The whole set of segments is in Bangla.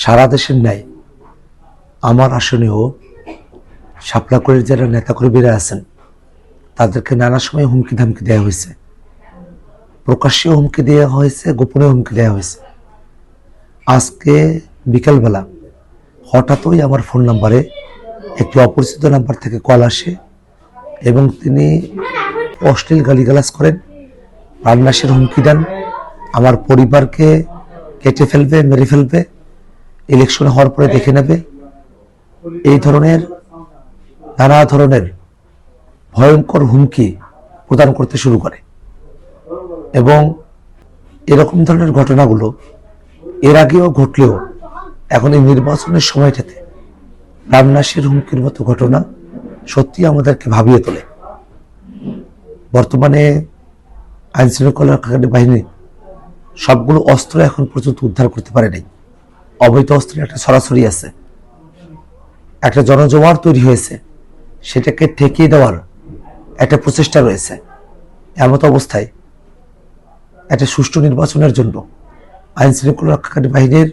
সারা দেশের ন্যায় আমার আসনেও শাপলাকলির যারা নেতাকর্মীরা আছেন তাদেরকে নানা সময় হুমকি ধামকি দেওয়া হয়েছে, প্রকাশ্যে হুমকি দেওয়া হয়েছে, গোপনে হুমকি দেওয়া হয়েছে। আজকে বিকালবেলা হঠাৎই আমার ফোন নাম্বারে একটি অপরিচিত নাম্বার থেকে কল আসে এবং তিনি অশ্লীল গালিগালাজ করেন, প্রাণনাশের হুমকি দেন, আমার পরিবারকে কেটে ফেলবে, মেরে ফেলবে, ইলেকশন হওয়ার পরে দেখে নেবে, এই ধরনের নানা ধরনের ভয়ঙ্কর হুমকি প্রদান করতে শুরু করে। এবং এরকম ধরনের ঘটনাগুলো এর আগেও ঘটলেও এখন এই নির্বাচনের সময়টাতে প্রাণনাশের হুমকির মতো ঘটনা সত্যি আমাদেরকে ভাবিয়ে তোলে। বর্তমানে আইন শৃঙ্খলা বাহিনী সবগুলো অস্ত্র এখন পর্যন্ত উদ্ধার করতে পারে নাই। অবৈধ অস্ত্রের একটা সরাসরি আছে, একটা জনজোয়ার তৈরি হয়েছে, সেটাকে ঠেকিয়ে দেওয়ার একটা প্রচেষ্টা রয়েছে। এমত অবস্থায় একটা সুষ্ঠু নির্বাচনের জন্য আইন শৃঙ্খলা রক্ষাকারী বাহিনীর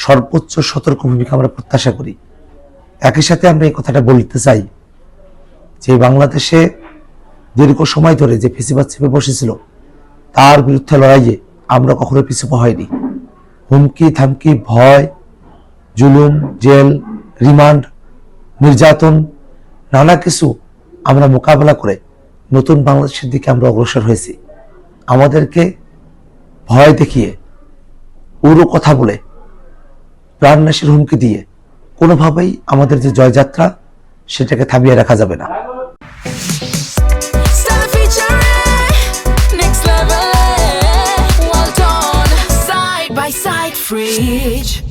সর্বোচ্চ সতর্ক ভূমিকা আমরা প্রত্যাশা করি। একই সাথে আমরা এই কথাটা বলতে চাই যে বাংলাদেশে দীর্ঘ সময় ধরে যে ফেসিবাদ চেপে বসেছিল তার বিরুদ্ধে লড়াইয়ে আমরা কখনো পিছু পা হয়নি। হুমকি থামকি, ভয়, জুলুম, জেল, রিমান্ড, নির্যাতন, নানা কিছু আমরা মোকাবেলা করে নতুন বাংলাদেশের দিকে আমরা অগ্রসর হয়েছি। আমাদেরকে ভয় দেখিয়ে, উড়ো কথা বলে, প্রাণনাশের হুমকি দিয়ে কোনোভাবেই আমাদের যে জয়যাত্রা সেটাকে থামিয়ে রাখা যাবে না। Fridge.